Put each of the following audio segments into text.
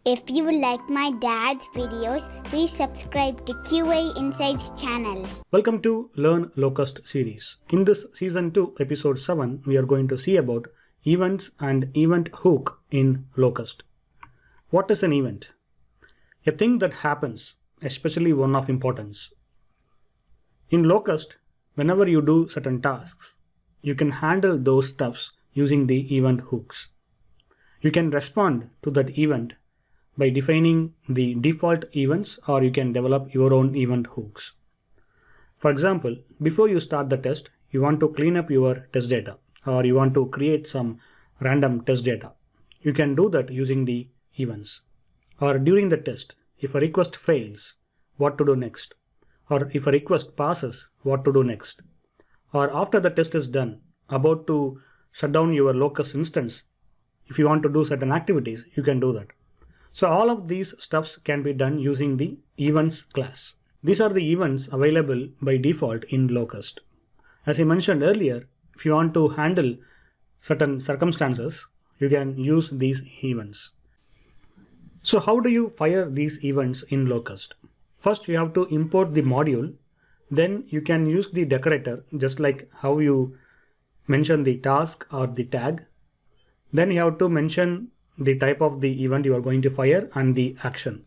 If you like my dad's videos, please subscribe to QA Insights channel. Welcome to Learn Locust series. In this season 2 episode 7, we are going to see about events and event hook in Locust. What is an event? A thing that happens, especially one of importance. In Locust, whenever you do certain tasks, you can handle those stuffs using the event hooks. You can respond to that event by defining the default events, or you can develop your own event hooks. For example, before you start the test, you want to clean up your test data, or you want to create some random test data. You can do that using the events. Or during the test, if a request fails, what to do next? Or if a request passes, what to do next? Or after the test is done, about to shut down your Locust instance, if you want to do certain activities, you can do that. So all of these stuffs can be done using the events class. These are the events available by default in Locust. As I mentioned earlier, if you want to handle certain circumstances, you can use these events. So how do you fire these events in Locust? First, you have to import the module. Then you can use the decorator, just like how you mention the task or the tag. Then you have to mention the type of the event you are going to fire and the action.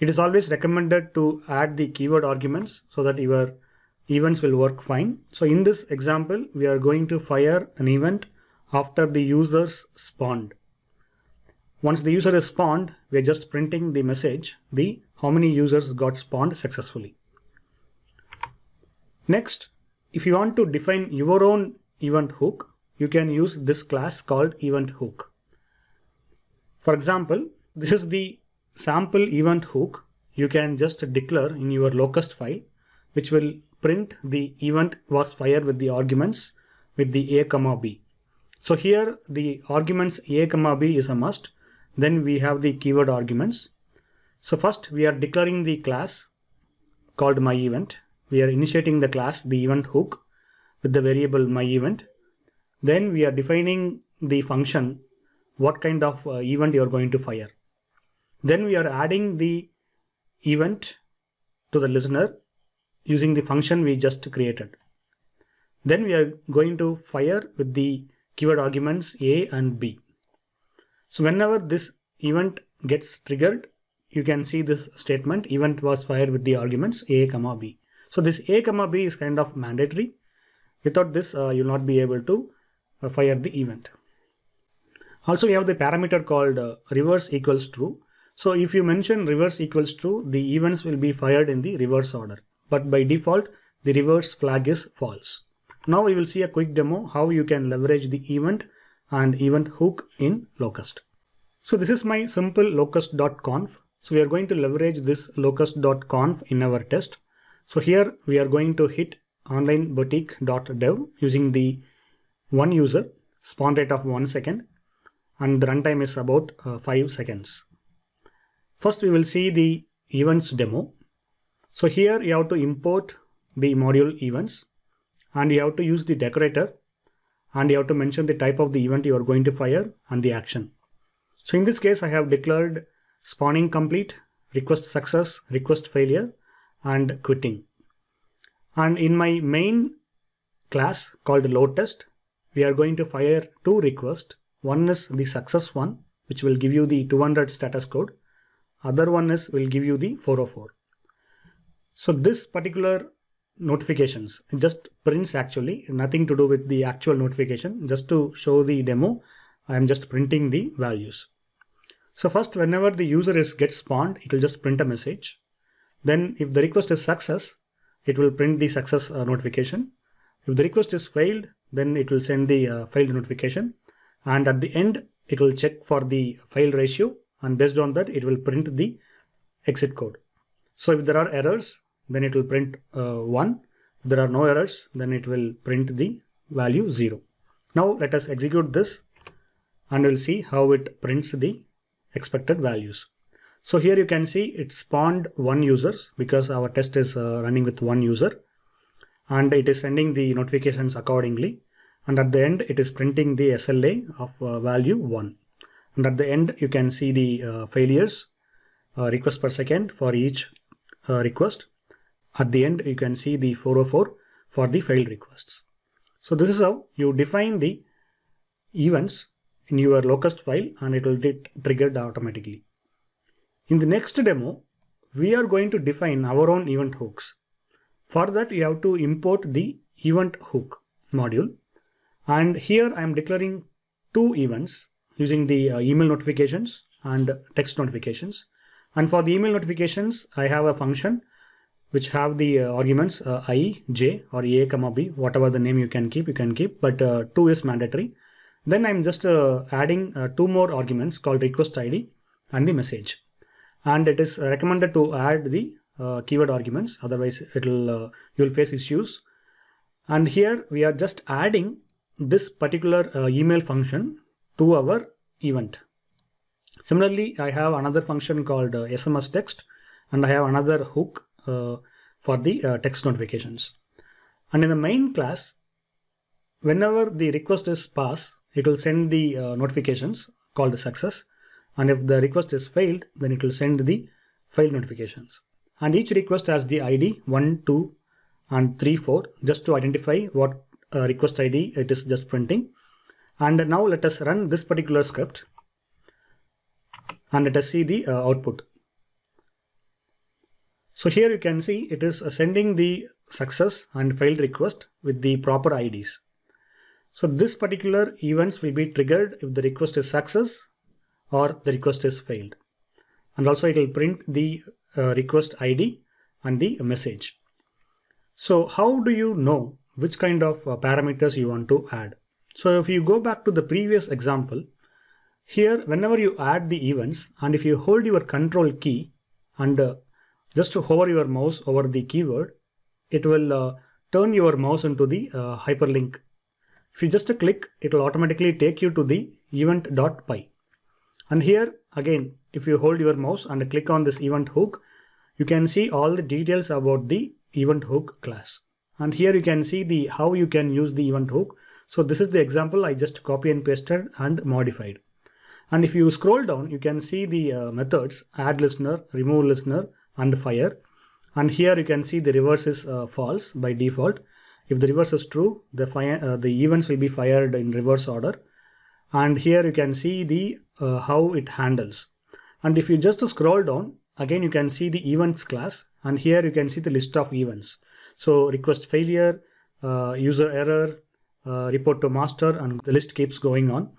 It is always recommended to add the keyword arguments so that your events will work fine. So in this example, we are going to fire an event after the users spawned. Once the user is spawned, we are just printing the message, how many users got spawned successfully. Next, if you want to define your own event hook, you can use this class called event hook. For example, this is the sample event hook. You can just declare in your Locust file, which will print the event was fired with the arguments with the a comma b. So here the arguments a comma b is a must. Then we have the keyword arguments. So first we are declaring the class called myEvent. We are initiating the class, the event hook, with the variable myEvent. Then we are defining the function, what kind of event you are going to fire. Then we are adding the event to the listener using the function we just created. Then we are going to fire with the keyword arguments a and b. So whenever this event gets triggered, you can see this statement, event was fired with the arguments a comma b. So this a comma b is kind of mandatory. Without this, you will not be able to fire the event. Also, we have the parameter called reverse equals true. So if you mention reverse equals true, the events will be fired in the reverse order. But by default, the reverse flag is false. Now we will see a quick demo how you can leverage the event and event hook in Locust. So this is my simple locust.conf. So we are going to leverage this locust.conf in our test. So here we are going to hit onlineboutique.dev using the one user, spawn rate of 1 second, and the runtime is about 5 seconds. First we will see the events demo. So here you have to import the module events, and you have to use the decorator, and you have to mention the type of the event you are going to fire and the action. So in this case I have declared spawning complete, request success, request failure, and quitting. And in my main class called load test, we are going to fire two requests. One is the success one, which will give you the 200 status code. Other one will give you the 404. So this particular notifications, it just prints actually, nothing to do with the actual notification. Just to show the demo, I am just printing the values. So first, whenever the user gets spawned, it will just print a message. Then if the request is success, it will print the success notification. If the request is failed, then it will send the failed notification. And at the end, it will check for the fail ratio, and based on that, it will print the exit code. So if there are errors, then it will print 1. If there are no errors, then it will print the value 0. Now let us execute this, and we'll see how it prints the expected values. So here you can see it spawned 1 user because our test is running with 1 user, and it is sending the notifications accordingly. And at the end, it is printing the SLA of value 1. And at the end, you can see the failures, request per second for each request. At the end, you can see the 404 for the failed requests. So this is how you define the events in your locust file, and it will get triggered automatically. In the next demo, we are going to define our own event hooks. For that, you have to import the event hook module. And here I am declaring two events using the email notifications and text notifications. And for the email notifications, I have a function which have the arguments I, J or A, B, whatever the name you can keep, but 2 is mandatory. Then I'm just adding 2 more arguments called request ID and the message. And it is recommended to add the keyword arguments, otherwise you will face issues. And here we are just adding this particular email function to our event. Similarly, I have another function called SMS text, and I have another hook for the text notifications. And in the main class, whenever the request is passed, it will send the notifications called success. And if the request is failed, then it will send the failed notifications. And each request has the ID 1, 2, and 3, 4, just to identify what request ID it is just printing. And now let us run this particular script and let us see the output. So here you can see it is sending the success and failed request with the proper IDs. So this particular events will be triggered if the request is success or the request is failed. And also it will print the request ID and the message. So how do you know which kind of parameters you want to add? So if you go back to the previous example, here whenever you add the events, and if you hold your control key and just to hover your mouse over the keyword, it will turn your mouse into the hyperlink. If you just click, it will automatically take you to the event.py. And here again, if you hold your mouse and click on this event hook, you can see all the details about the event hook class. And here you can see the how you can use the event hook. So this is the example I just copy and pasted and modified. And if you scroll down, you can see the methods add listener, remove listener, and fire. And here you can see the reverse is false by default. If the reverse is true, the events will be fired in reverse order. And here you can see the how it handles. And if you just scroll down, again you can see the events class, and here you can see the list of events. So request failure, user error, report to master, and the list keeps going on.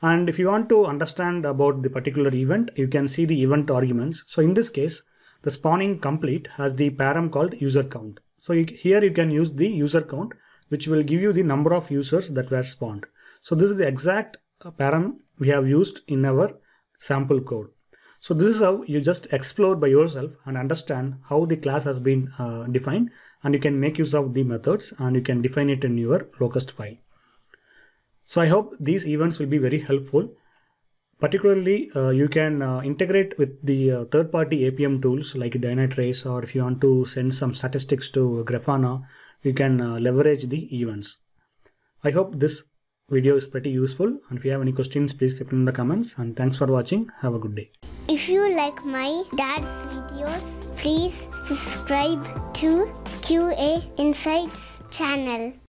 And if you want to understand about the particular event, you can see the event arguments. So in this case, the spawning complete has the param called user count. So here you can use the user count, which will give you the number of users that were spawned. So this is the exact param we have used in our sample code. So this is how you just explore by yourself and understand how the class has been defined, and you can make use of the methods and you can define it in your locust file. So I hope these events will be very helpful. Particularly, you can integrate with the third-party APM tools like Dynatrace, or if you want to send some statistics to Grafana, you can leverage the events. I hope this video is pretty useful, and if you have any questions, please type in the comments, and thanks for watching. Have a good day. If you like my dad's videos, please subscribe to QA Insights channel.